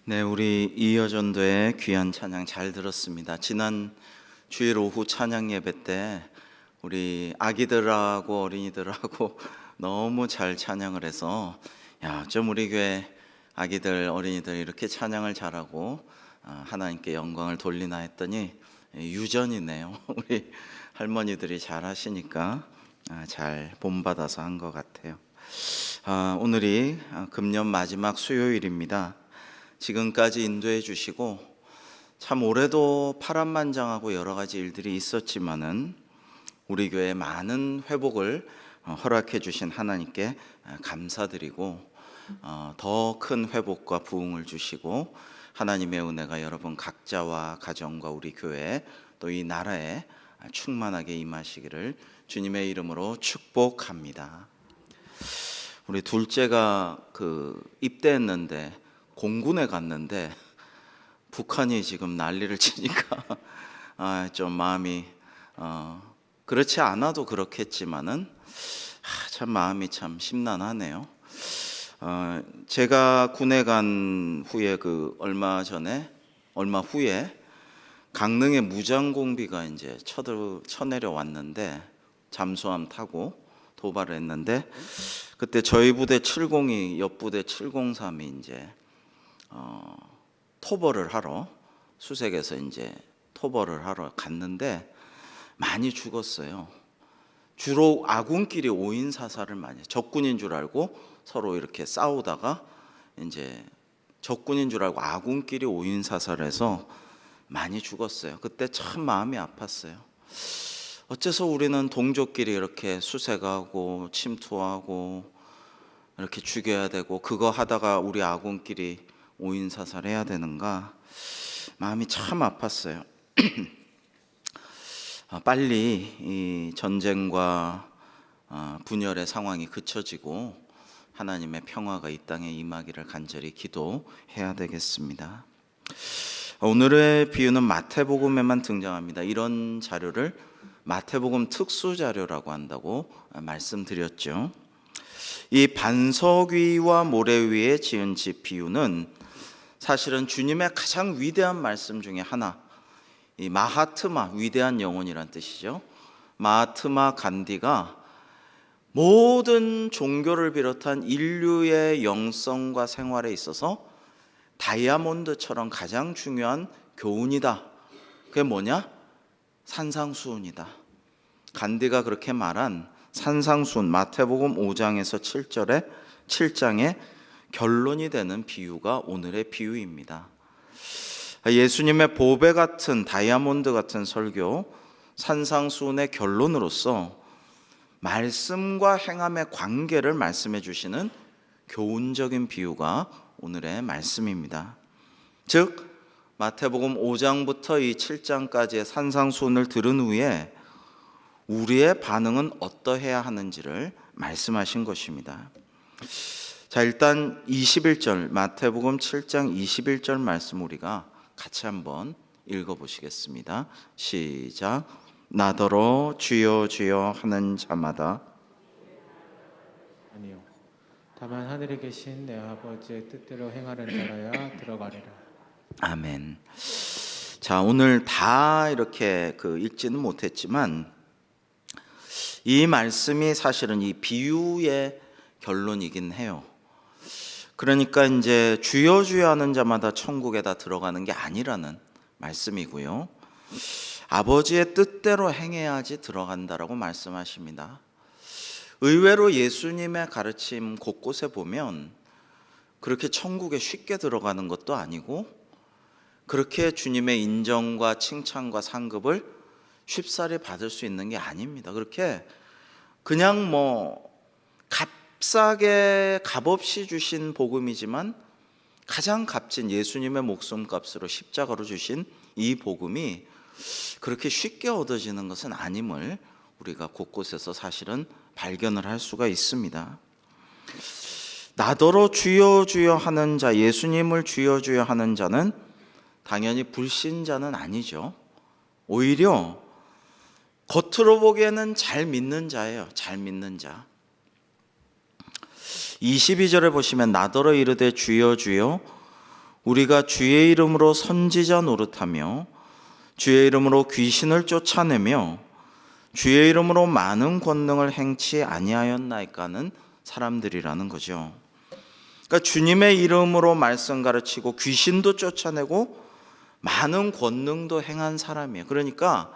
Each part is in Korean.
네, 우리 이여전도의 귀한 찬양 잘 들었습니다. 지난 주일 오후 찬양 예배 때 우리 아기들하고 어린이들하고 너무 잘 찬양을 해서 좀 우리 교회 아기들 어린이들 이렇게 찬양을 잘하고 하나님께 영광을 돌리나 했더니 유전이네요. 우리 할머니들이 잘 하시니까 잘 본받아서 한 것 같아요. 오늘이 금년 마지막 수요일입니다. 지금까지 인도해 주시고 참 올해도 파란만장하고 여러 가지 일들이 있었지만은 우리 교회에 많은 회복을 허락해 주신 하나님께 감사드리고 더 큰 회복과 부흥을 주시고 하나님의 은혜가 여러분 각자와 가정과 우리 교회 또 이 나라에 충만하게 임하시기를 주님의 이름으로 축복합니다. 우리 둘째가 입대했는데 공군에 갔는데 북한이 지금 난리를 치니까 좀 마음이 그렇지 않아도 그렇겠지만은 참 마음이 참 심란하네요. 제가 군에 간 후에 얼마 후에 강릉에 무장공비가 이제 쳐내려 왔는데 잠수함 타고 도발을 했는데 그때 저희 부대 702 옆 부대 703이 이제 토벌을 하러 수색에서 이제 토벌을 하러 갔는데 많이 죽었어요. 주로 아군끼리 오인 사살을 많이 적군인 줄 알고 서로 이렇게 싸우다가 이제 적군인 줄 알고 아군끼리 오인 사살해서 많이 죽었어요. 그때 참 마음이 아팠어요. 어째서 우리는 동족끼리 이렇게 수색하고 침투하고 이렇게 죽여야 되고 그거 하다가 우리 아군끼리 오인 사살해야 되는가? 마음이 참 아팠어요. 빨리 이 전쟁과 분열의 상황이 그쳐지고 하나님의 평화가 이 땅에 임하기를 간절히 기도해야 되겠습니다. 오늘의 비유는 마태복음에만 등장합니다. 이런 자료를 마태복음 특수 자료라고 한다고 말씀드렸죠. 이 반석 위와 모래 위에 지은 집 비유는 사실은 주님의 가장 위대한 말씀 중에 하나, 이 마하트마, 위대한 영혼이란 뜻이죠. 마하트마 간디가 모든 종교를 비롯한 인류의 영성과 생활에 있어서 다이아몬드처럼 가장 중요한 교훈이다. 그게 뭐냐? 산상수훈이다. 간디가 그렇게 말한 산상수훈, 마태복음 5장에서 7장의 결론이 되는 비유가 오늘의 비유입니다. 예수님의 보배 같은 다이아몬드 같은 설교, 산상수훈의 결론으로서 말씀과 행함의 관계를 말씀해 주시는 교훈적인 비유가 오늘의 말씀입니다. 즉 마태복음 5장부터 이 7장까지의 산상수훈을 들은 후에 우리의 반응은 어떠해야 하는지를 말씀하신 것입니다. 자, 일단 21절 마태복음 7장 21절 말씀 우리가 같이 한번 읽어보시겠습니다. 시작. 나더러 주여 주여 하는 자마다 아니요, 다만 하늘에 계신 내 아버지의 뜻대로 행하는 자라야 들어가리라. 아멘. 자, 오늘 다 이렇게 읽지는 못했지만 이 말씀이 사실은 이 비유의 결론이긴 해요. 그러니까 이제 주여 주여 하는 자마다 천국에 다 들어가는 게 아니라는 말씀이고요. 아버지의 뜻대로 행해야지 들어간다라고 말씀하십니다. 의외로 예수님의 가르침 곳곳에 보면 그렇게 천국에 쉽게 들어가는 것도 아니고 그렇게 주님의 인정과 칭찬과 상급을 쉽사리 받을 수 있는 게 아닙니다. 그렇게 그냥 값싸게 값없이 주신 복음이지만 가장 값진 예수님의 목숨값으로 십자가로 주신 이 복음이 그렇게 쉽게 얻어지는 것은 아님을 우리가 곳곳에서 사실은 발견을 할 수가 있습니다. 나더러 주여 주여 하는 자, 예수님을 주여 주여 하는 자는 당연히 불신자는 아니죠. 오히려 겉으로 보기에는 잘 믿는 자예요. 잘 믿는 자. 22절에 보시면 나더러 이르되 주여 주여 우리가 주의 이름으로 선지자 노릇하며 주의 이름으로 귀신을 쫓아내며 주의 이름으로 많은 권능을 행치 아니하였나이까는 사람들이라는 거죠. 그러니까 주님의 이름으로 말씀 가르치고 귀신도 쫓아내고 많은 권능도 행한 사람이에요. 그러니까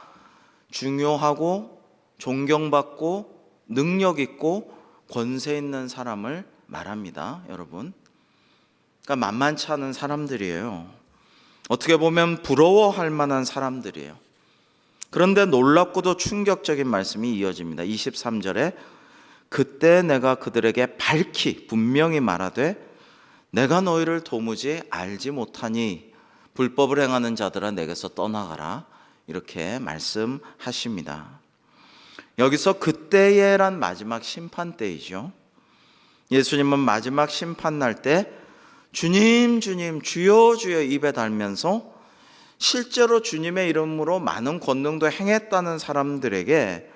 중요하고 존경받고 능력 있고 권세 있는 사람을 말합니다, 여러분. 그러니까 만만치 않은 사람들이에요. 어떻게 보면 부러워할 만한 사람들이에요. 그런데 놀랍고도 충격적인 말씀이 이어집니다. 23절에 그때 내가 그들에게 밝히 분명히 말하되 내가 너희를 도무지 알지 못하니 불법을 행하는 자들아 내게서 떠나가라, 이렇게 말씀하십니다. 여기서 그때에란 마지막 심판 때이죠. 예수님은 마지막 심판 날 때 주님 주님 주여 주여 입에 달면서 실제로 주님의 이름으로 많은 권능도 행했다는 사람들에게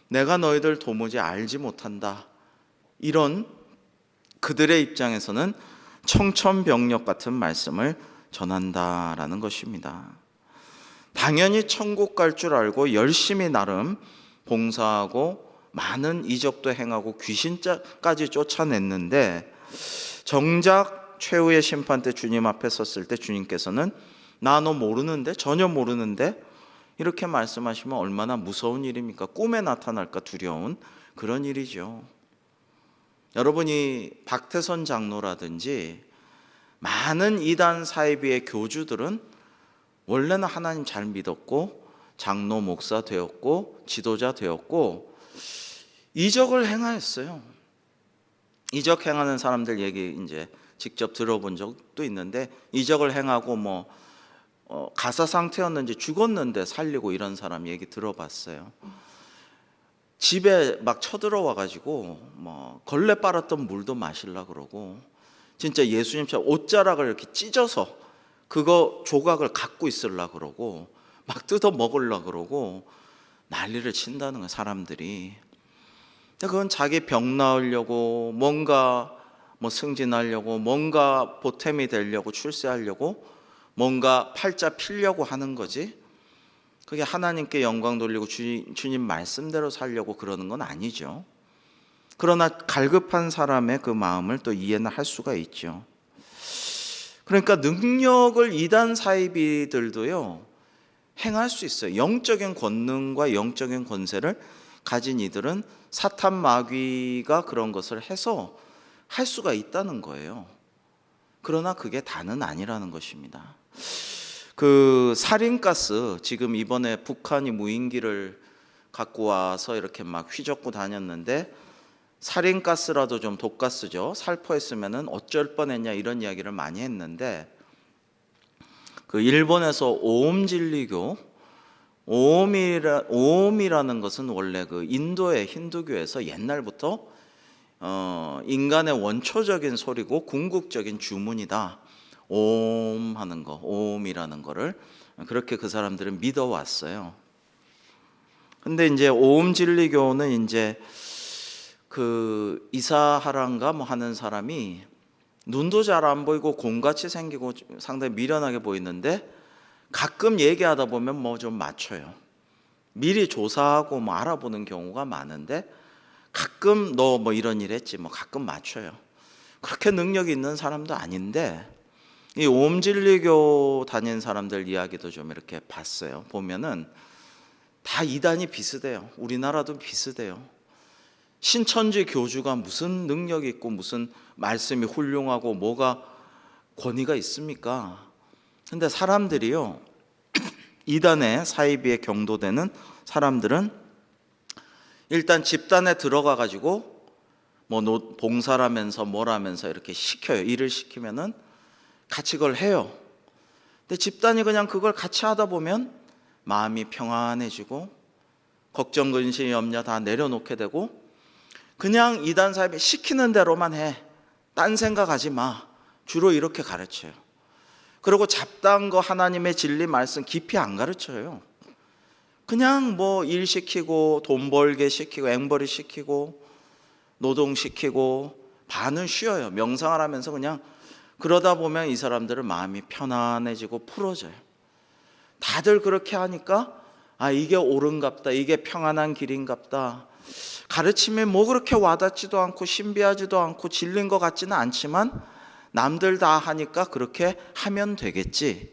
내가 너희들 도무지 알지 못한다, 이런 그들의 입장에서는 청천벽력 같은 말씀을 전한다라는 것입니다. 당연히 천국 갈 줄 알고 열심히 나름 봉사하고 많은 이적도 행하고 귀신까지 쫓아냈는데 정작 최후의 심판 때 주님 앞에 섰을 때 주님께서는 나 너 모르는데, 전혀 모르는데, 이렇게 말씀하시면 얼마나 무서운 일입니까? 꿈에 나타날까 두려운 그런 일이죠. 여러분이 박태선 장로라든지 많은 이단 사이비의 교주들은 원래는 하나님 잘 믿었고 장로 목사 되었고 지도자 되었고 이적을 행하였어요. 이적 행하는 사람들 얘기 이제 직접 들어본 적도 있는데, 이적을 행하고 가사 상태였는지 죽었는데 살리고 이런 사람 얘기 들어봤어요. 집에 막 쳐들어와 가지고 걸레 빨았던 물도 마시려 그러고, 진짜 예수님처럼 옷자락을 이렇게 찢어서 그거 조각을 갖고 있으려 그러고 막 뜯어 먹으려 그러고 난리를 친다는 거예요, 사람들이. 그건 자기 병 나으려고, 뭔가 승진하려고, 뭔가 보탬이 되려고, 출세하려고, 뭔가 팔자 피려고 하는 거지, 그게 하나님께 영광 돌리고 주님 말씀대로 살려고 그러는 건 아니죠. 그러나 갈급한 사람의 그 마음을 또 이해는 할 수가 있죠. 그러니까 능력을 이단 사이비들도요 행할 수 있어요. 영적인 권능과 영적인 권세를 가진 이들은 사탄 마귀가 그런 것을 해서 할 수가 있다는 거예요. 그러나 그게 다는 아니라는 것입니다. 그 살인가스, 지금 이번에 북한이 무인기를 갖고 와서 이렇게 막 휘젓고 다녔는데, 살인가스라도 좀 독가스죠. 살포했으면은 어쩔 뻔했냐 이런 이야기를 많이 했는데, 그 일본에서 오옴진리교, 오옴이라는 것은 원래 그 인도의 힌두교에서 옛날부터 인간의 원초적인 소리고 궁극적인 주문이다. 옴 하는 거, 오음이라는 거를 그렇게 그 사람들은 믿어왔어요. 근데 이제 오음 진리교는 이제 그 이사하란가 하는 사람이 눈도 잘 안 보이고 곰같이 생기고 상당히 미련하게 보이는데 가끔 얘기하다 보면 좀 맞춰요. 미리 조사하고 알아보는 경우가 많은데 가끔 너 이런 일 했지 가끔 맞춰요. 그렇게 능력이 있는 사람도 아닌데, 이 오음진리교 다닌 사람들 이야기도 좀 이렇게 봤어요. 보면은 다 이단이 비슷해요. 우리나라도 비슷해요. 신천지 교주가 무슨 능력이 있고 무슨 말씀이 훌륭하고 뭐가 권위가 있습니까? 근데 사람들이요 이단의 사이비에 경도되는 사람들은 일단 집단에 들어가 가지고 봉사라면서 뭐라면서 이렇게 시켜요. 일을 시키면은 같이 그걸 해요. 근데 집단이 그냥 그걸 같이 하다 보면 마음이 평안해지고 걱정, 근심, 염려 다 내려놓게 되고 그냥 이단 사이비 시키는 대로만 해. 딴 생각하지 마. 주로 이렇게 가르쳐요. 그리고 잡다한 거 하나님의 진리 말씀 깊이 안 가르쳐요. 그냥 일 시키고 돈 벌게 시키고 앵벌이 시키고 노동 시키고 반은 쉬어요. 명상을 하면서 그냥 그러다 보면 이 사람들은 마음이 편안해지고 풀어져요. 다들 그렇게 하니까 이게 옳은갑다, 이게 평안한 길인갑다. 가르침이 뭐 그렇게 와닿지도 않고 신비하지도 않고 진리인 것 같지는 않지만 남들 다 하니까 그렇게 하면 되겠지.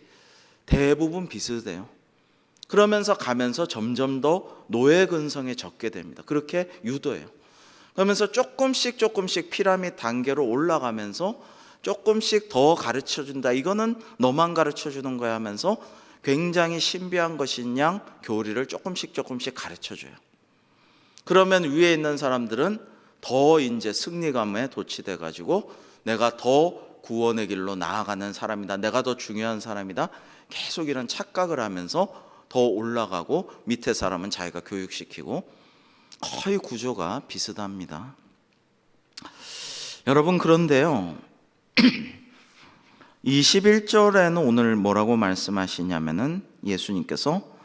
대부분 비슷해요. 그러면서 가면서 점점 더 노예 근성에 젖게 됩니다. 그렇게 유도해요. 그러면서 조금씩 피라미드 단계로 올라가면서 조금씩 더 가르쳐준다. 이거는 너만 가르쳐주는 거야 하면서 굉장히 신비한 것인 양 교리를 조금씩 가르쳐줘요. 그러면 위에 있는 사람들은 더 이제 승리감에 도취돼 가지고 내가 더 구원의 길로 나아가는 사람이다, 내가 더 중요한 사람이다, 계속 이런 착각을 하면서 더 올라가고 밑에 사람은 자기가 교육시키고 거의 구조가 비슷합니다. 여러분, 그런데요 21절에는 오늘 뭐라고 말씀하시냐면은 예수님께서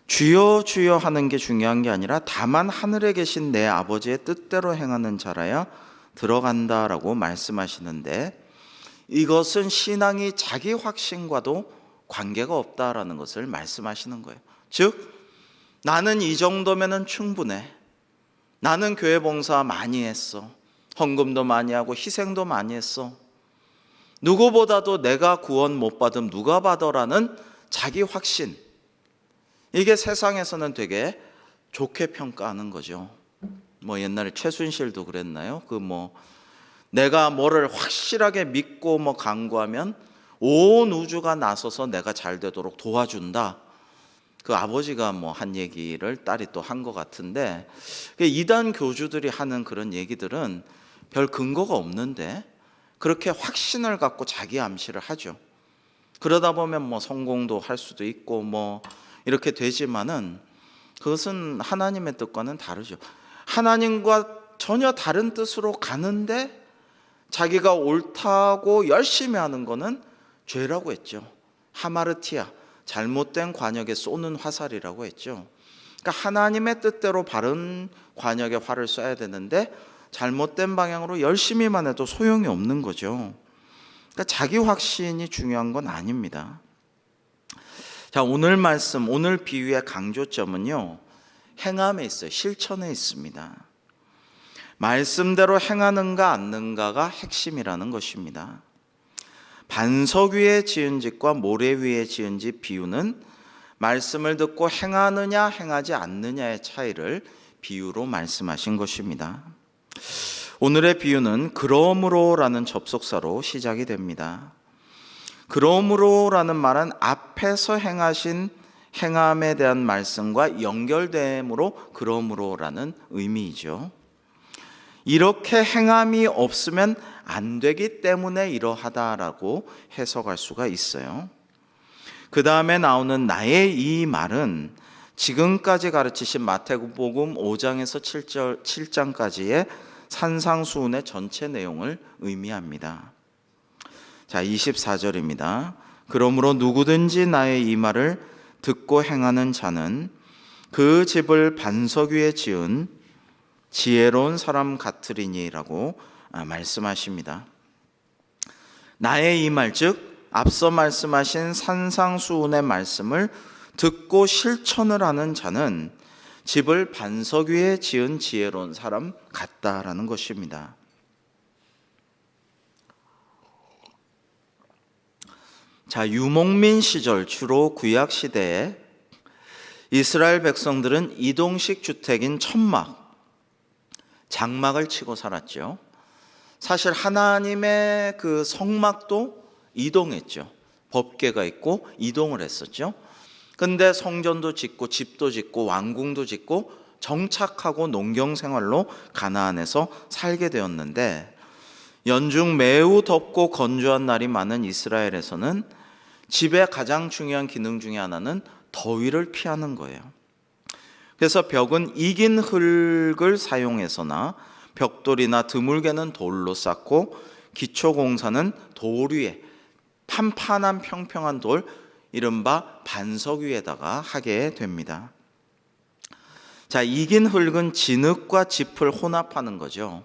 주여 주여 하는 게 중요한 게 아니라 다만 하늘에 계신 내 아버지의 뜻대로 행하는 자라야 들어간다라고 말씀하시는데, 이것은 신앙이 자기 확신과도 관계가 없다라는 것을 말씀하시는 거예요. 즉 나는 이 정도면은 충분해, 나는 교회 봉사 많이 했어, 헌금도 많이 하고 희생도 많이 했어, 누구보다도 내가 구원 못 받으면 누가 받아라는 자기 확신, 이게 세상에서는 되게 좋게 평가하는 거죠. 뭐 옛날에 최순실도 그랬나요? 내가 뭐를 확실하게 믿고 강구하면 온 우주가 나서서 내가 잘 되도록 도와준다. 그 아버지가 한 얘기를 딸이 또 한 것 같은데, 이단 교주들이 하는 그런 얘기들은 별 근거가 없는데 그렇게 확신을 갖고 자기 암시를 하죠. 그러다 보면 성공도 할 수도 있고 이렇게 되지만은 그것은 하나님의 뜻과는 다르죠. 하나님과 전혀 다른 뜻으로 가는데 자기가 옳다고 열심히 하는 거는 죄라고 했죠. 하마르티아, 잘못된 관역에 쏘는 화살이라고 했죠. 그러니까 하나님의 뜻대로 바른 관역에 활을 쏴야 되는데 잘못된 방향으로 열심히만 해도 소용이 없는 거죠. 그러니까 자기 확신이 중요한 건 아닙니다. 자, 오늘 말씀, 오늘 비유의 강조점은요, 행함에 있어요. 실천에 있습니다. 말씀대로 행하는가 않는가가 핵심이라는 것입니다. 반석 위에 지은 집과 모래 위에 지은 집 비유는 말씀을 듣고 행하느냐 행하지 않느냐의 차이를 비유로 말씀하신 것입니다. 오늘의 비유는 그러므로라는 접속사로 시작이 됩니다. 그러므로라는 말은 앞에서 행하신 행함에 대한 말씀과 연결됨으로 그러므로라는 의미이죠. 이렇게 행함이 없으면 안 되기 때문에 이러하다라고 해석할 수가 있어요. 그 다음에 나오는 나의 이 말은 지금까지 가르치신 마태복음 5장에서 7장까지의 산상수훈의 전체 내용을 의미합니다. 자, 24절입니다. 그러므로 누구든지 나의 이 말을 듣고 행하는 자는 그 집을 반석 위에 지은 지혜로운 사람 같으리니라고 말씀하십니다. 나의 이 말, 즉 앞서 말씀하신 산상수훈의 말씀을 듣고 실천을 하는 자는 집을 반석 위에 지은 지혜로운 사람 같다라는 것입니다. 자, 유목민 시절, 주로 구약 시대에 이스라엘 백성들은 이동식 주택인 천막, 장막을 치고 살았죠. 사실 하나님의 그 성막도 이동했죠. 법궤가 있고 이동을 했었죠. 근데 성전도 짓고 집도 짓고 왕궁도 짓고 정착하고 농경 생활로 가나안에서 살게 되었는데, 연중 매우 덥고 건조한 날이 많은 이스라엘에서는 집의 가장 중요한 기능 중에 하나는 더위를 피하는 거예요. 그래서 벽은 익인 흙을 사용해서나 벽돌이나 드물게는 돌로 쌓고 기초공사는 돌 위에 판판한 평평한 돌, 이른바 반석 위에다가 하게 됩니다. 자, 익인 흙은 진흙과 짚을 혼합하는 거죠.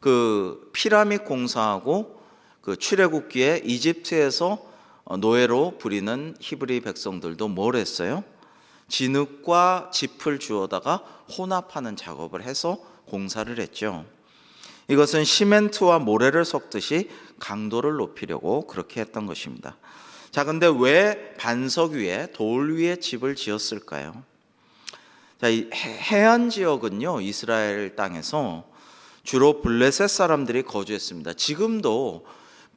그 피라미드 공사하고 그 출애굽기에 이집트에서 노예로 부리는 히브리 백성들도 뭘 했어요? 진흙과 짚을 주워다가 혼합하는 작업을 해서 공사를 했죠. 이것은 시멘트와 모래를 섞듯이 강도를 높이려고 그렇게 했던 것입니다. 자, 근데 왜 반석 위에 돌 위에 집을 지었을까요? 자, 이 해안 지역은요, 이스라엘 땅에서 주로 블레셋 사람들이 거주했습니다. 지금도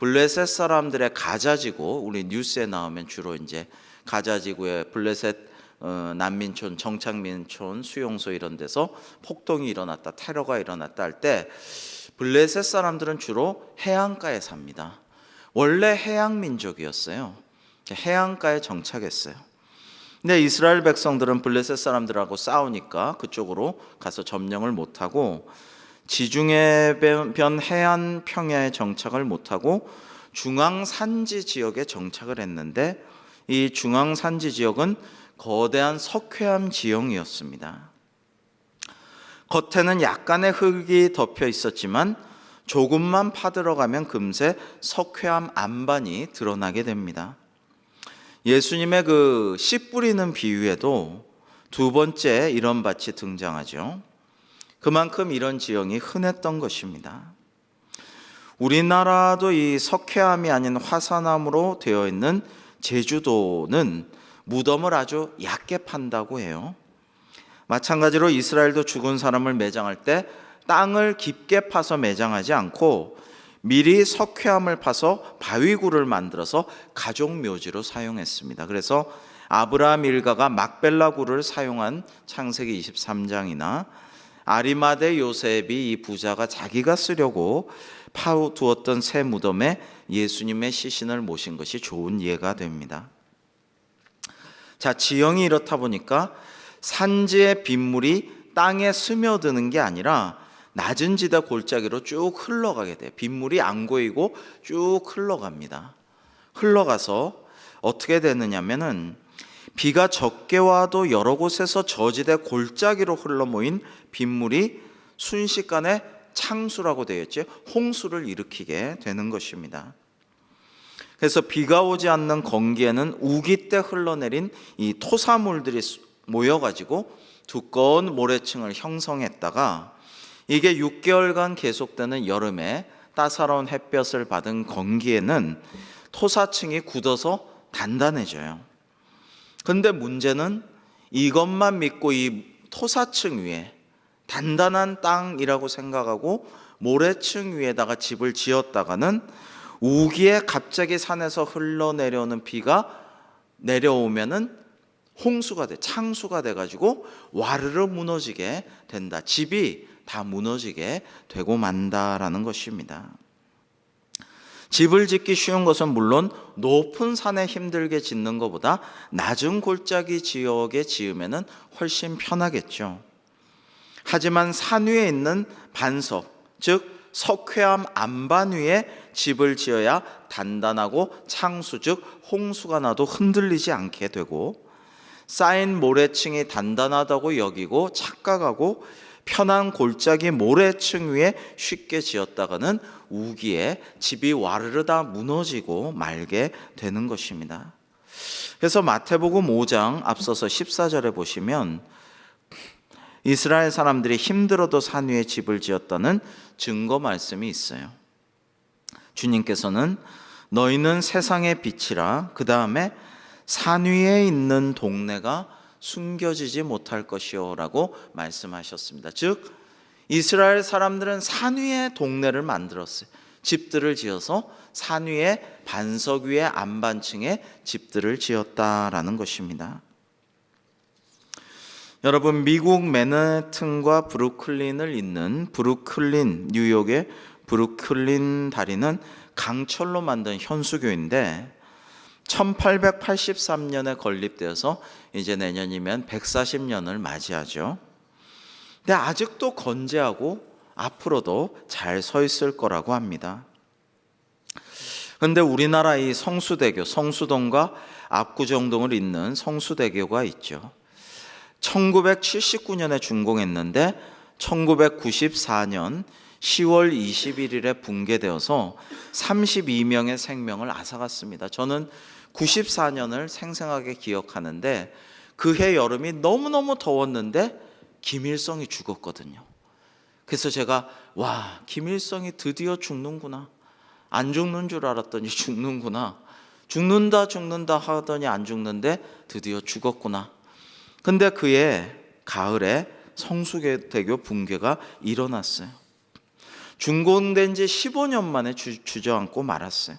블레셋 사람들의 가자지구, 우리 뉴스에 나오면 주로 이제 가자지구의 블레셋 난민촌, 정착민촌, 수용소 이런 데서 폭동이 일어났다, 테러가 일어났다 할 때 블레셋 사람들은 주로 해안가에 삽니다. 원래 해양 민족이었어요. 해안가에 정착했어요. 근데 이스라엘 백성들은 블레셋 사람들하고 싸우니까 그쪽으로 가서 점령을 못하고 지중해변 해안 평야에 정착을 못하고 중앙산지 지역에 정착을 했는데 이 중앙산지 지역은 거대한 석회암 지형이었습니다. 겉에는 약간의 흙이 덮여 있었지만 조금만 파들어가면 금세 석회암 안반이 드러나게 됩니다. 예수님의 그 씨 뿌리는 비유에도 두 번째 이런 밭이 등장하죠. 그만큼 이런 지형이 흔했던 것입니다. 우리나라도 이 석회암이 아닌 화산암으로 되어 있는 제주도는 무덤을 아주 얕게 판다고 해요. 마찬가지로 이스라엘도 죽은 사람을 매장할 때 땅을 깊게 파서 매장하지 않고 미리 석회암을 파서 바위굴을 만들어서 가족 묘지로 사용했습니다. 그래서 아브라함 일가가 막벨라 굴을 사용한 창세기 23장이나 아리마대 요셉이 이 부자가 자기가 쓰려고 파두었던 새 무덤에 예수님의 시신을 모신 것이 좋은 예가 됩니다. 자, 지형이 이렇다 보니까 산지의 빗물이 땅에 스며드는 게 아니라 낮은 지대 골짜기로 쭉 흘러가게 돼요. 빗물이 안 고이고 쭉 흘러갑니다. 흘러가서 어떻게 되느냐면은 비가 적게 와도 여러 곳에서 저지대 골짜기로 흘러모인 빗물이 순식간에 창수라고 되어 있죠. 홍수를 일으키게 되는 것입니다. 그래서 비가 오지 않는 건기에는 우기 때 흘러내린 이 토사물들이 모여가지고 두꺼운 모래층을 형성했다가 이게 6개월간 계속되는 여름에 따사로운 햇볕을 받은 건기에는 토사층이 굳어서 단단해져요. 근데 문제는 이것만 믿고 이 토사층 위에 단단한 땅이라고 생각하고 모래층 위에다가 집을 지었다가는 우기에 갑자기 산에서 흘러내려오는 비가 내려오면은 홍수가 돼, 창수가 돼가지고 와르르 무너지게 된다. 집이 다 무너지게 되고 만다라는 것입니다. 집을 짓기 쉬운 것은 물론 높은 산에 힘들게 짓는 것보다 낮은 골짜기 지역에 지으면은 훨씬 편하겠죠. 하지만 산 위에 있는 반석, 즉 석회암 안반 위에 집을 지어야 단단하고 창수, 즉 홍수가 나도 흔들리지 않게 되고 쌓인 모래층이 단단하다고 여기고 착각하고 편한 골짜기 모래층 위에 쉽게 지었다가는 우기에 집이 와르르 다 무너지고 말게 되는 것입니다. 그래서 마태복음 5장 앞서서 14절에 보시면 이스라엘 사람들이 힘들어도 산 위에 집을 지었다는 증거 말씀이 있어요. 주님께서는 너희는 세상의 빛이라, 그 다음에 산 위에 있는 동네가 숨겨지지 못할 것이요 라고 말씀하셨습니다. 즉 이스라엘 사람들은 산 위에 동네를 만들었어요. 집들을 지어서 산 위에 반석 위에 안반층에 집들을 지었다라는 것입니다. 여러분, 미국 맨해튼과 브루클린을 잇는 브루클린, 뉴욕의 브루클린 다리는 강철로 만든 현수교인데 1883년에 건립되어서 이제 내년이면 140년을 맞이하죠. 근데 아직도 건재하고 앞으로도 잘 서 있을 거라고 합니다. 그런데 우리나라 이 성수대교, 성수동과 압구정동을 잇는 성수대교가 있죠. 1979년에 준공했는데 1994년 10월 21일에 붕괴되어서 32명의 생명을 앗아갔습니다. 저는 94년을 생생하게 기억하는데 그 해 여름이 너무너무 더웠는데 김일성이 죽었거든요. 그래서 제가 와, 김일성이 드디어 죽는구나. 안 죽는 줄 알았더니 죽는구나. 죽는다 하더니 안 죽는데 드디어 죽었구나. 근데 그해 가을에 성수대교 붕괴가 일어났어요. 준공된 지 15년 만에 주저앉고 말았어요.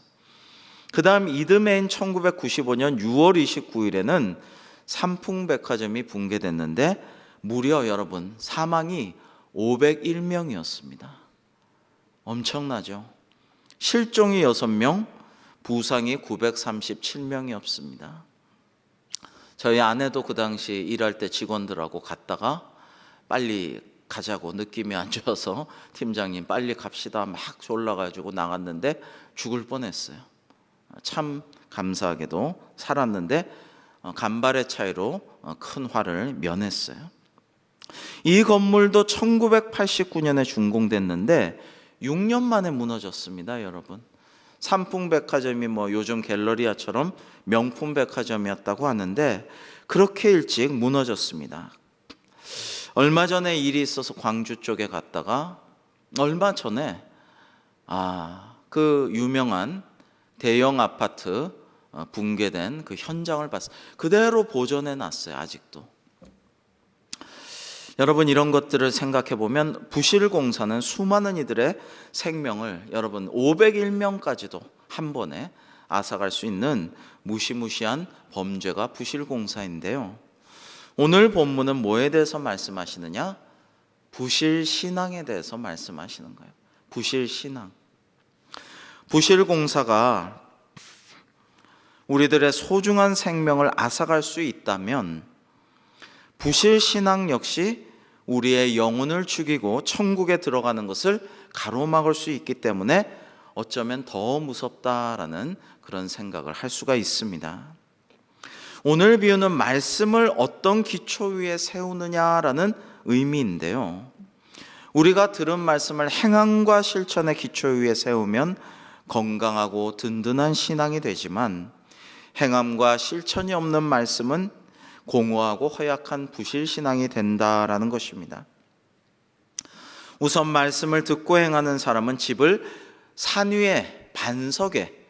그 다음 이듬해인 1995년 6월 29일에는 삼풍백화점이 붕괴됐는데 무려 여러분 사망이 501명이었습니다. 엄청나죠? 실종이 6명, 부상이 937명이었습니다. 저희 아내도 그 당시 일할 때 직원들하고 갔다가 빨리 가자고 느낌이 안 좋아서 팀장님 빨리 갑시다 막 졸라가지고 나갔는데 죽을 뻔했어요. 참 감사하게도 살았는데 간발의 차이로 큰 화를 면했어요. 이 건물도 1989년에 준공됐는데 6년 만에 무너졌습니다, 여러분. 삼풍백화점이 요즘 갤러리아처럼 명품 백화점이었다고 하는데 그렇게 일찍 무너졌습니다. 얼마 전에 일이 있어서 광주 쪽에 갔다가 얼마 전에 그 유명한 대형 아파트 붕괴된 그 현장을 봤어요. 그대로 보존해 놨어요, 아직도. 여러분, 이런 것들을 생각해 보면 부실공사는 수많은 이들의 생명을 여러분 501명까지도 한 번에 앗아갈 수 있는 무시무시한 범죄가 부실공사인데요. 오늘 본문은 뭐에 대해서 말씀하시느냐? 부실신앙에 대해서 말씀하시는 거예요. 부실신앙. 부실공사가 우리들의 소중한 생명을 앗아갈 수 있다면 부실신앙 역시 우리의 영혼을 죽이고 천국에 들어가는 것을 가로막을 수 있기 때문에 어쩌면 더 무섭다라는 그런 생각을 할 수가 있습니다. 오늘 비유는 말씀을 어떤 기초 위에 세우느냐라는 의미인데요. 우리가 들은 말씀을 행함과 실천의 기초 위에 세우면 건강하고 든든한 신앙이 되지만 행함과 실천이 없는 말씀은 공허하고 허약한 부실신앙이 된다라는 것입니다. 우선 말씀을 듣고 행하는 사람은 집을 산 위에 반석에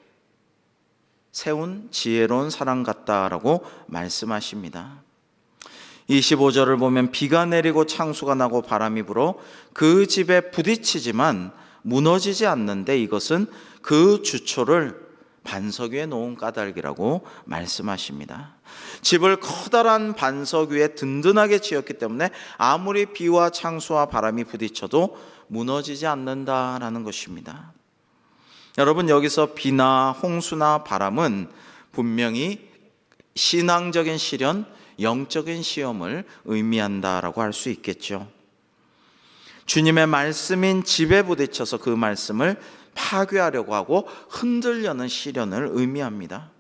세운 지혜로운 사람 같다라고 말씀하십니다. 25절을 보면 비가 내리고 창수가 나고 바람이 불어 그 집에 부딪히지만 무너지지 않는데 이것은 그 주초를 반석 위에 놓은 까닭이라고 말씀하십니다. 집을 커다란 반석 위에 든든하게 지었기 때문에 아무리 비와 창수와 바람이 부딪혀도 무너지지 않는다라는 것입니다. 여러분, 여기서 비나 홍수나 바람은 분명히 신앙적인 시련, 영적인 시험을 의미한다라고 할 수 있겠죠. 주님의 말씀인 집에 부딪혀서 그 말씀을 파괴하려고 하고 흔들려는 시련을 의미합니다.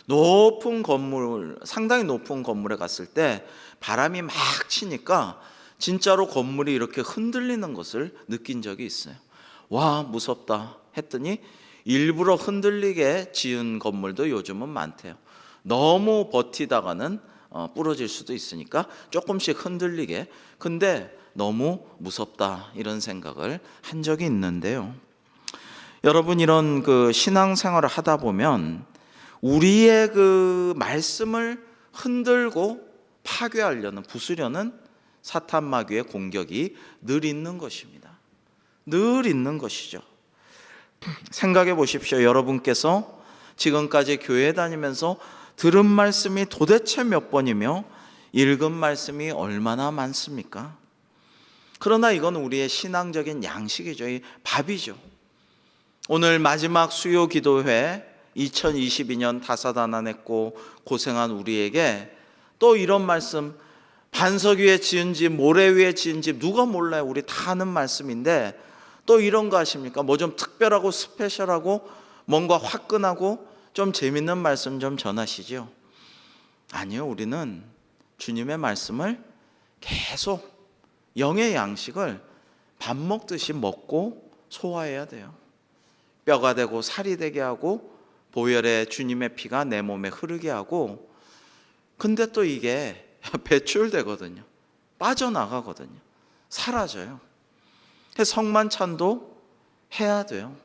높은 건물, 상당히 높은 건물에 갔을 때 바람이 막 치니까 진짜로 건물이 이렇게 흔들리는 것을 느낀 적이 있어요. 와, 무섭다 했더니 일부러 흔들리게 지은 건물도 요즘은 많대요. 너무 버티다가는 부러질 수도 있으니까 조금씩 흔들리게. 근데 너무 무섭다 이런 생각을 한 적이 있는데요. 여러분, 이런 그 신앙생활을 하다 보면 우리의 그 말씀을 흔들고 파괴하려는, 부수려는 사탄 마귀의 공격이 늘 있는 것입니다. 늘 있는 것이죠. 생각해 보십시오. 여러분께서 지금까지 교회 다니면서 들은 말씀이 도대체 몇 번이며 읽은 말씀이 얼마나 많습니까? 그러나 이건 우리의 신앙적인 양식이죠. 이 밥이죠. 오늘 마지막 수요 기도회 2022년 다사다난했고 고생한 우리에게 또 이런 말씀, 반석 위에 지은 집, 모래 위에 지은 집 누가 몰라요? 우리 다 아는 말씀인데 또 이런 거 아십니까? 뭐 좀 특별하고 스페셜하고 뭔가 화끈하고 좀 재밌는 말씀 좀 전하시죠. 아니요, 우리는 주님의 말씀을 계속 영의 양식을 밥 먹듯이 먹고 소화해야 돼요. 뼈가 되고 살이 되게 하고 보혈의 주님의 피가 내 몸에 흐르게 하고, 근데 또 이게 배출되거든요. 빠져나가거든요. 사라져요. 성만찬도 해야 돼요.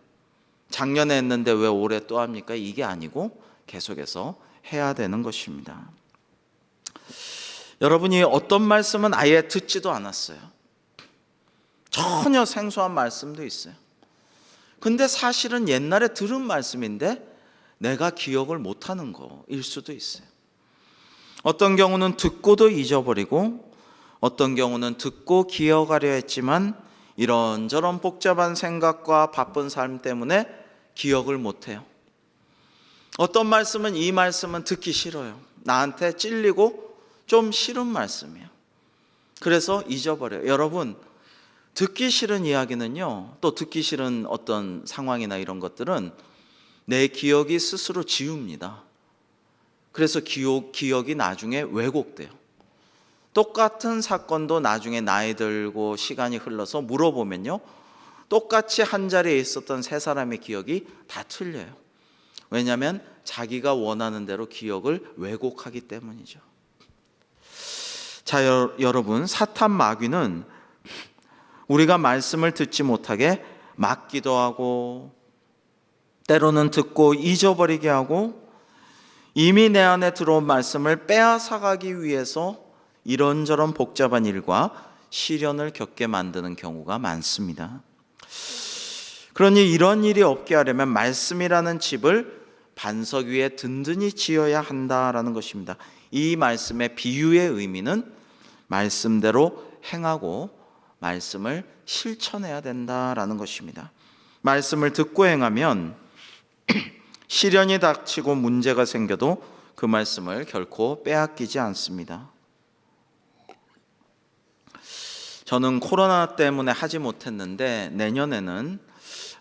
작년에 했는데 왜 올해 또 합니까? 이게 아니고 계속해서 해야 되는 것입니다. 여러분이 어떤 말씀은 아예 듣지도 않았어요. 전혀 생소한 말씀도 있어요. 근데 사실은 옛날에 들은 말씀인데 내가 기억을 못하는 거일 수도 있어요. 어떤 경우는 듣고도 잊어버리고, 어떤 경우는 듣고 기억하려 했지만 이런저런 복잡한 생각과 바쁜 삶 때문에 기억을 못해요. 어떤 말씀은 이 말씀은 듣기 싫어요. 나한테 찔리고 좀 싫은 말씀이에요. 그래서 잊어버려요. 여러분, 듣기 싫은 이야기는요, 또 듣기 싫은 어떤 상황이나 이런 것들은 내 기억이 스스로 지웁니다. 그래서 기억이 나중에 왜곡돼요. 똑같은 사건도 나중에 나이 들고 시간이 흘러서 물어보면요, 똑같이 한 자리에 있었던 세 사람의 기억이 다 틀려요. 왜냐하면 자기가 원하는 대로 기억을 왜곡하기 때문이죠. 자, 여러분, 사탄 마귀는 우리가 말씀을 듣지 못하게 막기도 하고, 때로는 듣고 잊어버리게 하고, 이미 내 안에 들어온 말씀을 빼앗아가기 위해서 이런저런 복잡한 일과 시련을 겪게 만드는 경우가 많습니다. 그러니 이런 일이 없게 하려면 말씀이라는 집을 반석 위에 든든히 지어야 한다라는 것입니다. 이 말씀의 비유의 의미는 말씀대로 행하고 말씀을 실천해야 된다라는 것입니다. 말씀을 듣고 행하면 시련이 닥치고 문제가 생겨도 그 말씀을 결코 빼앗기지 않습니다. 저는 코로나 때문에 하지 못했는데 내년에는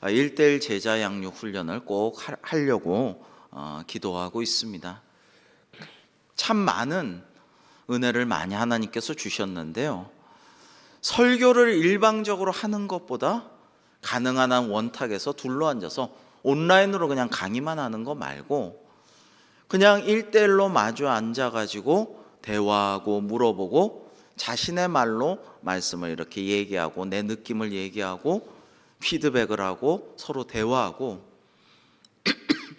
1:1 제자 양육 훈련을 꼭 하려고 기도하고 있습니다. 참 많은 은혜를 많이 하나님께서 주셨는데요, 설교를 일방적으로 하는 것보다 가능한 한 원탁에서 둘러앉아서 온라인으로 그냥 강의만 하는 거 말고 그냥 1:1로 마주 앉아가지고 대화하고 물어보고 자신의 말로 말씀을 이렇게 얘기하고 내 느낌을 얘기하고 피드백을 하고 서로 대화하고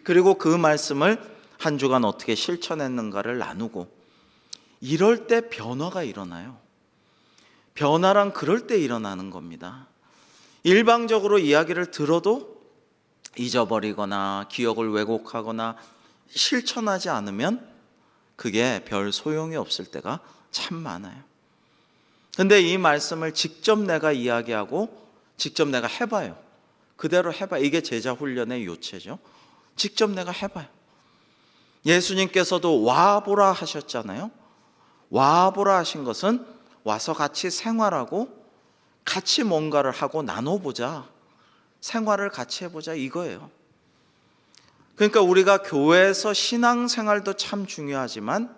그리고 그 말씀을 한 주간 어떻게 실천했는가를 나누고, 이럴 때 변화가 일어나요. 변화란 그럴 때 일어나는 겁니다. 일방적으로 이야기를 들어도 잊어버리거나 기억을 왜곡하거나 실천하지 않으면 그게 별 소용이 없을 때가 참 많아요. 근데 이 말씀을 직접 내가 이야기하고 직접 내가 해봐요. 그대로 해봐요. 이게 제자 훈련의 요체죠. 직접 내가 해봐요. 예수님께서도 와보라 하셨잖아요. 와보라 하신 것은 와서 같이 생활하고 같이 뭔가를 하고 나눠보자, 생활을 같이 해보자, 이거예요. 그러니까 우리가 교회에서 신앙생활도 참 중요하지만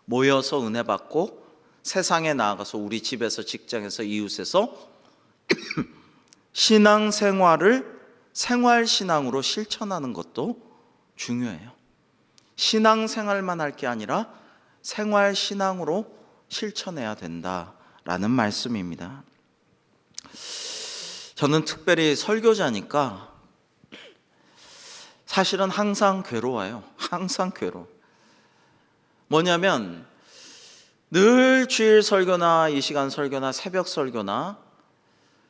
모여서 은혜 받고 세상에 나아가서 우리 집에서, 직장에서, 이웃에서 신앙생활을 생활신앙으로 실천하는 것도 중요해요. 신앙생활만 할 게 아니라 생활신앙으로 실천해야 된다라는 말씀입니다. 저는 특별히 설교자니까 사실은 항상 괴로워요. 항상 괴로워. 뭐냐면 늘 주일 설교나 이 시간 설교나 새벽 설교나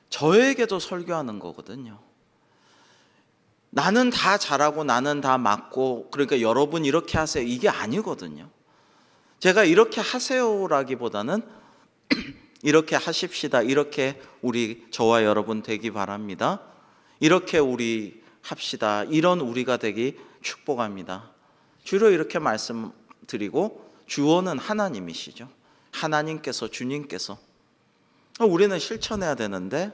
저에게도 설교하는 거거든요. 나는 다 잘하고 나는 다 맞고 그러니까 여러분 이렇게 하세요, 이게 아니거든요. 제가 이렇게 하세요라기보다는 이렇게 하십시다, 이렇게 우리 저와 여러분 되기 바랍니다, 이렇게 우리 합시다, 이런 우리가 되기 축복합니다. 주로 이렇게 말씀드리고 주어는 하나님이시죠. 하나님께서, 주님께서. 우리는 실천해야 되는데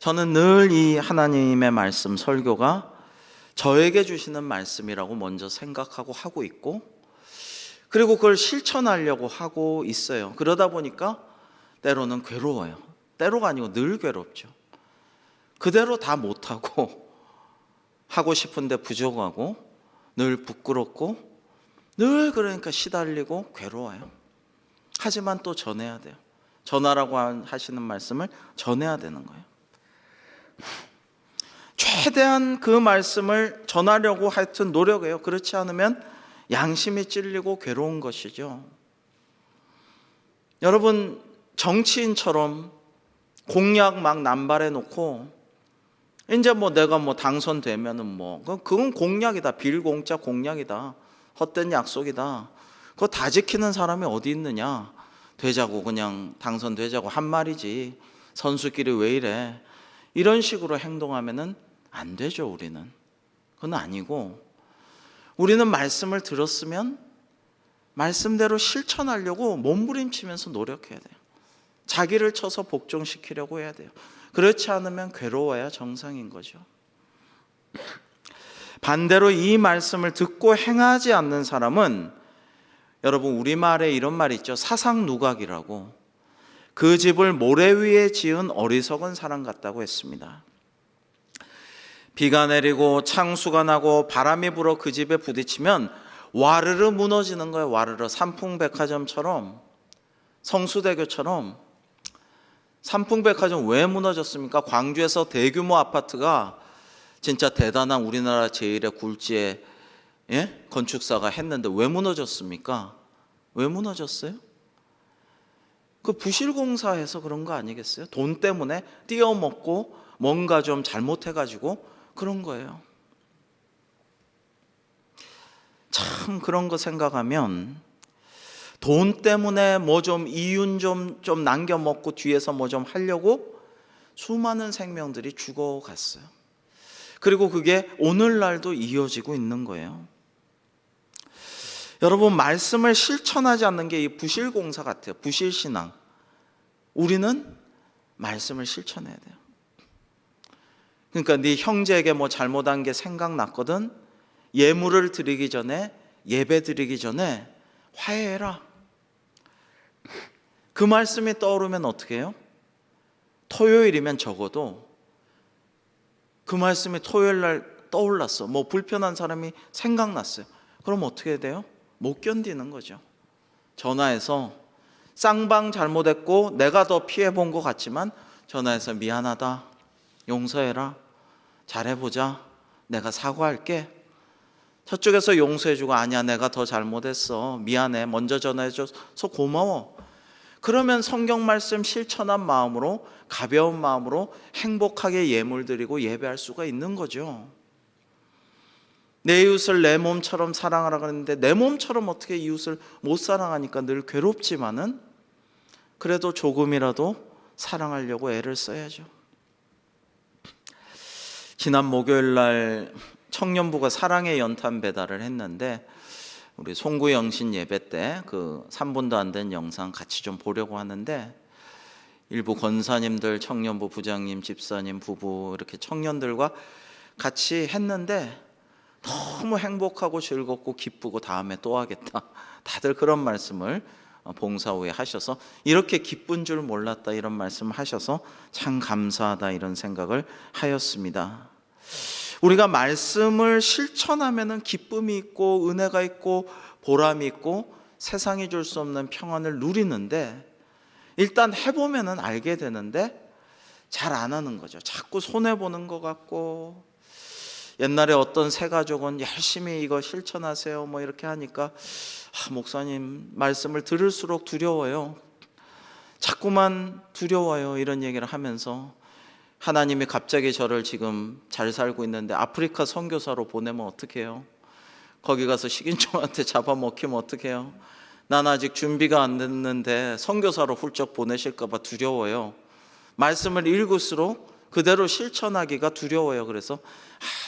저는 늘 이 하나님의 말씀 설교가 저에게 주시는 말씀이라고 먼저 생각하고 하고 있고, 그리고 그걸 실천하려고 하고 있어요. 그러다 보니까 때로는 괴로워요. 때로가 아니고 늘 괴롭죠. 그대로 다 못하고 하고 싶은데 부족하고 늘 부끄럽고 늘 그러니까 시달리고 괴로워요. 하지만 또 전해야 돼요. 전하라고 하시는 말씀을 전해야 되는 거예요. 최대한 그 말씀을 전하려고 하여튼 노력해요. 그렇지 않으면 양심이 찔리고 괴로운 것이죠. 여러분, 정치인처럼 공약 막 남발해 놓고 이제 내가 당선되면은 그건 공약이다. 빌공짜 공약이다. 헛된 약속이다. 그거 다 지키는 사람이 어디 있느냐. 되자고 그냥 당선되자고 한 말이지. 선수끼리 왜 이래. 이런 식으로 행동하면은 안 되죠, 우리는. 그건 아니고 우리는 말씀을 들었으면 말씀대로 실천하려고 몸부림치면서 노력해야 돼요. 자기를 쳐서 복종시키려고 해야 돼요. 그렇지 않으면 괴로워야 정상인 거죠. 반대로 이 말씀을 듣고 행하지 않는 사람은, 여러분 우리말에 이런 말이 있죠. 사상누각이라고. 그 집을 모래 위에 지은 어리석은 사람 같다고 했습니다. 비가 내리고 창수가 나고 바람이 불어 그 집에 부딪히면 와르르 무너지는 거예요. 와르르. 삼풍백화점처럼, 성수대교처럼. 삼풍백화점 왜 무너졌습니까? 광주에서 대규모 아파트가 진짜 대단한 우리나라 제1의 굴지의 건축사가 했는데 왜 무너졌습니까? 왜 무너졌어요? 그 부실공사해서 그런 거 아니겠어요? 돈 때문에 띄어먹고 뭔가 좀 잘못해가지고 그런 거예요. 참 그런 거 생각하면 돈 때문에 이윤 좀 남겨 먹고 뒤에서 좀 하려고 수많은 생명들이 죽어갔어요. 그리고 그게 오늘날도 이어지고 있는 거예요. 여러분, 말씀을 실천하지 않는 게 이 부실공사 같아요. 부실신앙. 우리는 말씀을 실천해야 돼요. 그러니까 네 형제에게 잘못한 게 생각났거든. 예물을 드리기 전에, 예배 드리기 전에 화해해라. 그 말씀이 떠오르면 어떻게 해요? 토요일이면 적어도 그 말씀이 토요일날 떠올랐어. 불편한 사람이 생각났어요. 그럼 어떻게 해야 돼요? 못 견디는 거죠. 전화해서 쌍방 잘못했고 내가 더 피해본 것 같지만 전화해서 미안하다. 용서해라. 잘해보자. 내가 사과할게. 저쪽에서 용서해주고 아니야 내가 더 잘못했어. 미안해. 먼저 전화해줘서 고마워. 그러면 성경 말씀 실천한 마음으로, 가벼운 마음으로 행복하게 예물 드리고 예배할 수가 있는 거죠. 내 이웃을 내 몸처럼 사랑하라 그랬는데 내 몸처럼 어떻게 이웃을 못 사랑하니까 늘 괴롭지만은 그래도 조금이라도 사랑하려고 애를 써야죠. 지난 목요일 날 청년부가 사랑의 연탄 배달을 했는데 우리 송구영신 예배 때 그 3분도 안 된 영상 같이 좀 보려고 하는데 일부 권사님들, 청년부 부장님, 집사님, 부부 이렇게 청년들과 같이 했는데 너무 행복하고 즐겁고 기쁘고 다음에 또 하겠다. 다들 그런 말씀을 봉사 후에 하셔서 이렇게 기쁜 줄 몰랐다 이런 말씀을 하셔서 참 감사하다 이런 생각을 하였습니다. 우리가 말씀을 실천하면 기쁨이 있고 은혜가 있고 보람이 있고 세상이 줄 수 없는 평안을 누리는데 일단 해보면 알게 되는데 잘 안 하는 거죠. 자꾸 손해보는 것 같고 옛날에 어떤 새 가족은 열심히 이거 실천하세요 이렇게 하니까 목사님 말씀을 들을수록 두려워요. 자꾸만 두려워요. 이런 얘기를 하면서 하나님이 갑자기 저를 지금 잘 살고 있는데 아프리카 선교사로 보내면 어떡해요? 거기 가서 식인종한테 잡아먹히면 어떡해요? 난 아직 준비가 안 됐는데 선교사로 훌쩍 보내실까 봐 두려워요. 말씀을 읽을수록 그대로 실천하기가 두려워요. 그래서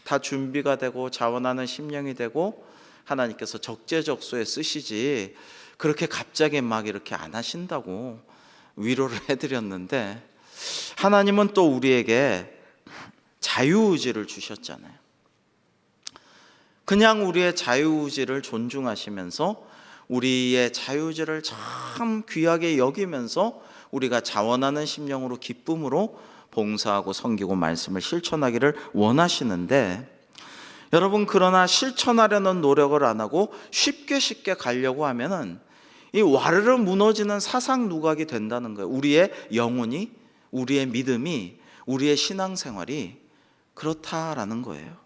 다 준비가 되고 자원하는 심령이 되고 하나님께서 적재적소에 쓰시지 그렇게 갑자기 막 이렇게 안 하신다고 위로를 해드렸는데 하나님은 또 우리에게 자유의지를 주셨잖아요. 그냥 우리의 자유의지를 존중하시면서 우리의 자유의지를 참 귀하게 여기면서 우리가 자원하는 심령으로 기쁨으로 봉사하고 섬기고 말씀을 실천하기를 원하시는데, 여러분, 그러나 실천하려는 노력을 안 하고 쉽게 가려고 하면은 이 와르르 무너지는 사상 누각이 된다는 거예요. 우리의 영혼이, 우리의 믿음이, 우리의 신앙생활이 그렇다라는 거예요.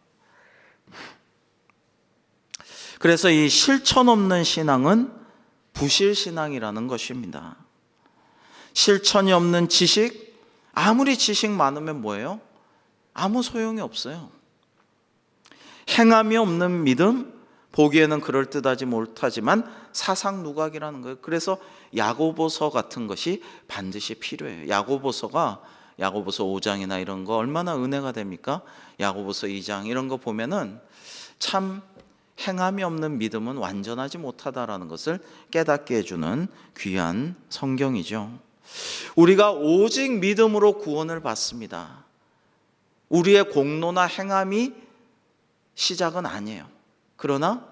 그래서 이 실천 없는 신앙은 부실신앙이라는 것입니다. 실천이 없는 지식, 아무리 지식 많으면 뭐예요? 아무 소용이 없어요. 행함이 없는 믿음, 보기에는 그럴듯하지 못하지만 사상 누각이라는 거예요. 그래서 야고보서 같은 것이 반드시 필요해요. 야고보서 5장이나 이런 거 얼마나 은혜가 됩니까? 야고보서 2장 이런 거 보면은 참 행함이 없는 믿음은 완전하지 못하다라는 것을 깨닫게 해주는 귀한 성경이죠. 우리가 오직 믿음으로 구원을 받습니다. 우리의 공로나 행함이 시작은 아니에요. 그러나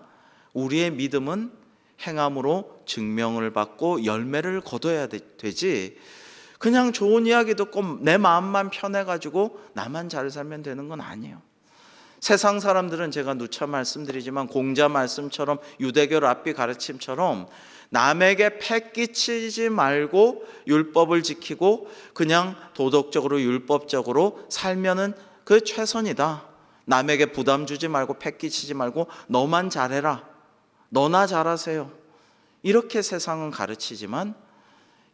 우리의 믿음은 행함으로 증명을 받고 열매를 거둬야 되지, 그냥 좋은 이야기 듣고 내 마음만 편해가지고 나만 잘 살면 되는 건 아니에요. 세상 사람들은 제가 누차 말씀드리지만 공자 말씀처럼, 유대교 랍비 가르침처럼 남에게 패 끼치지 말고 율법을 지키고 그냥 도덕적으로 율법적으로 살면은 그 최선이다. 남에게 부담 주지 말고 패 끼치지 말고 너만 잘해라, 너나 잘하세요, 이렇게 세상은 가르치지만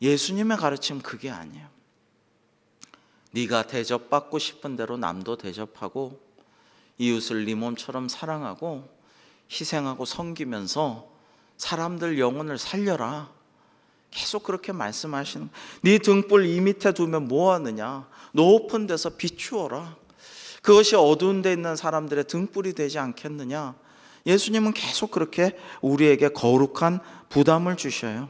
예수님의 가르침은 그게 아니에요. 네가 대접받고 싶은 대로 남도 대접하고 이웃을 네 몸처럼 사랑하고 희생하고 섬기면서 사람들 영혼을 살려라. 계속 그렇게 말씀하시는. 네 등불 이 밑에 두면 뭐하느냐, 높은 데서 비추어라. 그것이 어두운 데 있는 사람들의 등불이 되지 않겠느냐. 예수님은 계속 그렇게 우리에게 거룩한 부담을 주셔요.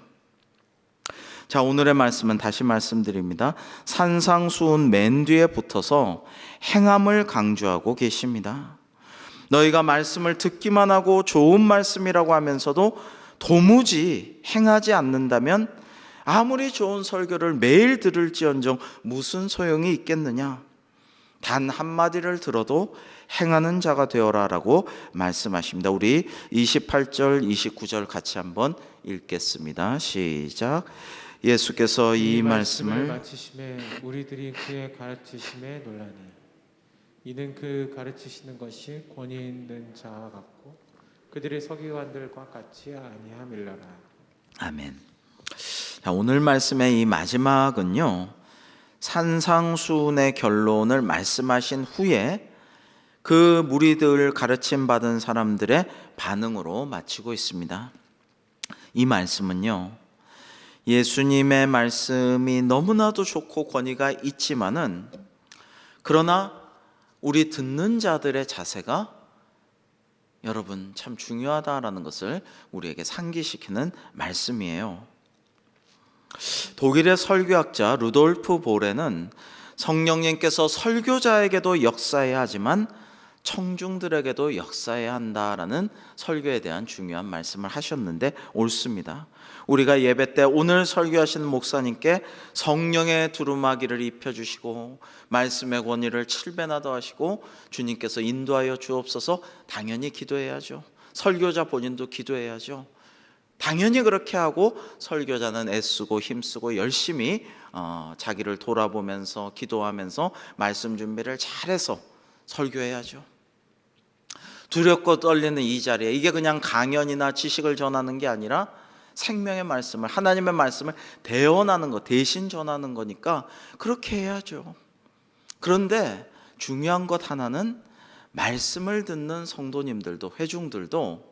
자, 오늘의 말씀은 다시 말씀드립니다. 산상수훈 맨 뒤에 붙어서 행함을 강조하고 계십니다. 너희가 말씀을 듣기만 하고 좋은 말씀이라고 하면서도 도무지 행하지 않는다면 아무리 좋은 설교를 매일 들을지언정 무슨 소용이 있겠느냐. 단 한마디를 들어도 행하는 자가 되어라 라고 말씀하십니다. 우리 28절 29절 같이 한번 읽겠습니다. 시작. 예수께서 이 말씀을 마치심에 우리들이 그의 가르치심에 놀라니 이는 그 가르치시는 것이 권위 있는 자와 같고 그들의 서기관들과 같이 아니함일러라. 아멘. 자, 오늘 말씀의 이 마지막은요, 산상수훈의 결론을 말씀하신 후에 그 무리들 가르침 받은 사람들의 반응으로 마치고 있습니다. 이 말씀은요, 예수님의 말씀이 너무나도 좋고 권위가 있지만은, 그러나 우리 듣는 자들의 자세가 여러분 참 중요하다라는 것을 우리에게 상기시키는 말씀이에요. 독일의 설교학자 루돌프 보레는 성령님께서 설교자에게도 역사해야 하지만 청중들에게도 역사해야 한다라는 설교에 대한 중요한 말씀을 하셨는데 옳습니다. 우리가 예배 때 오늘 설교하시는 목사님께 성령의 두루마기를 입혀주시고 말씀의 권위를 7배나 더하시고 주님께서 인도하여 주옵소서 당연히 기도해야죠. 설교자 본인도 기도해야죠. 당연히 그렇게 하고 설교자는 애쓰고 힘쓰고 열심히 자기를 돌아보면서 기도하면서 말씀 준비를 잘해서 설교해야죠. 두렵고 떨리는 이 자리에 이게 그냥 강연이나 지식을 전하는 게 아니라 생명의 말씀을, 하나님의 말씀을 대언하는 것, 대신 전하는 거니까 그렇게 해야죠. 그런데 중요한 것 하나는 말씀을 듣는 성도님들도, 회중들도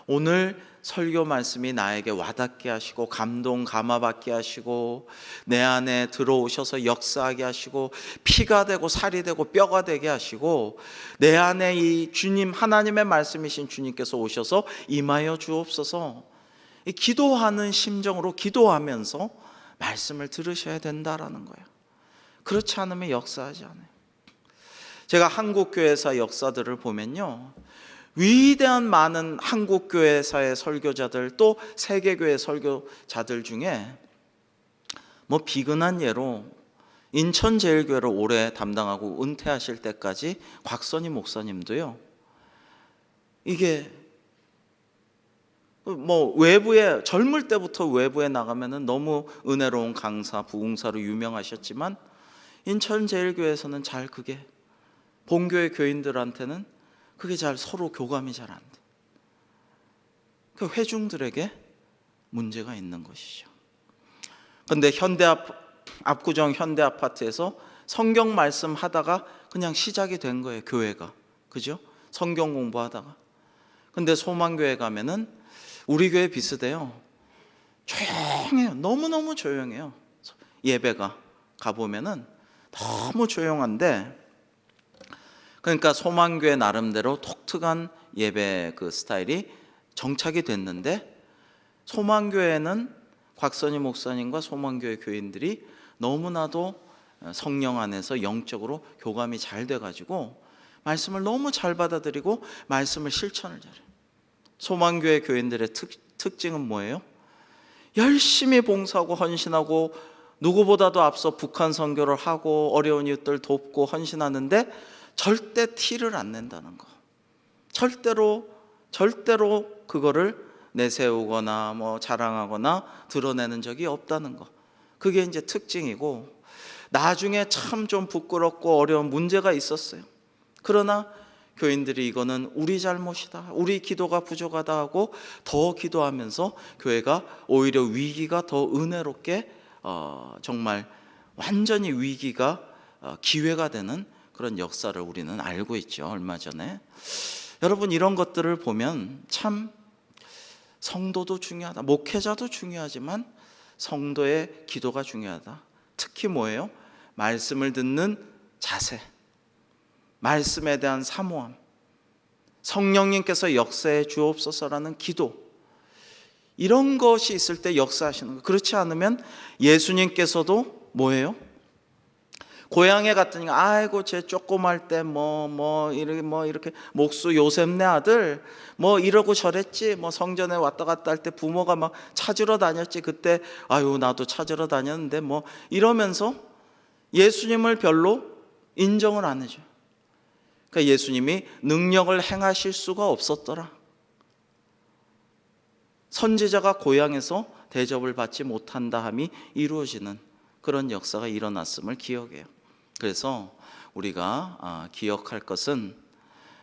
오늘 설교 말씀이 나에게 와닿게 하시고 감동 감화받게 하시고 내 안에 들어오셔서 역사하게 하시고 피가 되고 살이 되고 뼈가 되게 하시고 내 안에 이 주님, 하나님의 말씀이신 주님께서 오셔서 임하여 주옵소서, 이 기도하는 심정으로 기도하면서 말씀을 들으셔야 된다라는 거예요. 그렇지 않으면 역사하지 않아요. 제가 한국교회사 역사들을 보면요, 위대한 많은 한국교회사의 설교자들 또 세계교회 설교자들 중에 뭐 비근한 예로 인천제일교회를 오래 담당하고 은퇴하실 때까지 곽선희 목사님도요, 이게 뭐 외부에 젊을 때부터 외부에 나가면은 너무 은혜로운 강사, 부흥사로 유명하셨지만 인천제일교회에서는 잘 그게 본교회 교인들한테는 그게 잘 서로 교감이 잘 안 돼. 그 회중들에게 문제가 있는 것이죠. 근데 압구정 현대 아파트에서 성경 말씀 하다가 그냥 시작이 된 거예요, 교회가. 그죠? 성경 공부하다가. 근데 소망교회 가면은 우리 교회 비슷해요. 조용해요. 너무너무 조용해요. 예배가 가보면은 너무 조용한데, 그러니까 소망교회 나름대로 독특한 예배 그 스타일이 정착이 됐는데, 소망교회는 곽선희 목사님과 소망교회 교인들이 너무나도 성령 안에서 영적으로 교감이 잘 돼가지고 말씀을 너무 잘 받아들이고 말씀을 실천을 잘해요. 소망교회 교인들의 특징은 뭐예요? 열심히 봉사하고 헌신하고 누구보다도 앞서 북한 선교를 하고 어려운 이웃들 돕고 헌신하는데 절대 티를 안 낸다는 거. 절대로 그거를 내세우거나 뭐 자랑하거나 드러내는 적이 없다는 거. 그게 이제 특징이고, 나중에 참 좀 부끄럽고 어려운 문제가 있었어요. 그러나 교인들이 이거는 우리 잘못이다, 우리 기도가 부족하다 하고 더 기도하면서 교회가 오히려 위기가 더 은혜롭게 정말 완전히 위기가 기회가 되는 그런 역사를 우리는 알고 있죠. 얼마 전에 여러분, 이런 것들을 보면 참 성도도 중요하다, 목회자도 중요하지만 성도의 기도가 중요하다. 특히 뭐예요? 말씀을 듣는 자세, 말씀에 대한 사모함, 성령님께서 역사해 주옵소서라는 기도, 이런 것이 있을 때 역사하시는 거. 그렇지 않으면 예수님께서도 뭐예요? 고향에 갔더니 아이고 쟤 조그말 때 이렇게 목수 요셉네 아들 뭐 이러고 저랬지, 뭐 성전에 왔다 갔다 할 때 부모가 막 찾으러 다녔지, 그때 아유 나도 찾으러 다녔는데 뭐 이러면서 예수님을 별로 인정을 안 해줘요. 그러니까 예수님이 능력을 행하실 수가 없었더라. 선지자가 고향에서 대접을 받지 못한다 함이 이루어지는 그런 역사가 일어났음을 기억해요. 그래서 우리가 기억할 것은,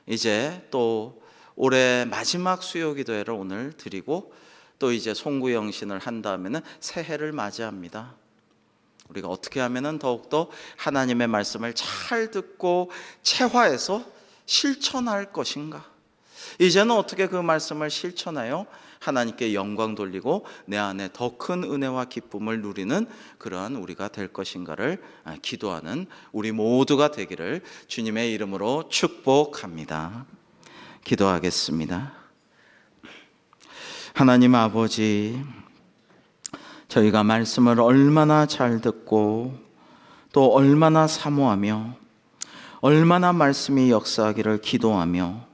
이제 또 올해 마지막 수요기도회를 오늘 드리고 또 이제 송구영신을 한 다음에는 새해를 맞이합니다. 우리가 어떻게 하면 더욱더 하나님의 말씀을 잘 듣고 체화해서 실천할 것인가? 이제는 어떻게 그 말씀을 실천하여 하나님께 영광 돌리고 내 안에 더 큰 은혜와 기쁨을 누리는 그러한 우리가 될 것인가를 기도하는 우리 모두가 되기를 주님의 이름으로 축복합니다. 기도하겠습니다. 하나님 아버지, 저희가 말씀을 얼마나 잘 듣고 또 얼마나 사모하며 얼마나 말씀이 역사하기를 기도하며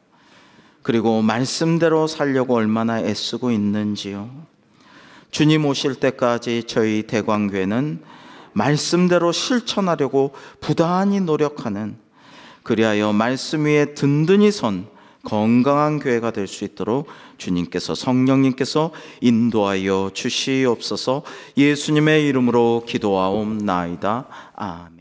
그리고 말씀대로 살려고 얼마나 애쓰고 있는지요. 주님 오실 때까지 저희 대광교회는 말씀대로 실천하려고 부단히 노력하는, 그리하여 말씀 위에 든든히 선 건강한 교회가 될 수 있도록 주님께서, 성령님께서 인도하여 주시옵소서. 예수님의 이름으로 기도하옵나이다. 아멘.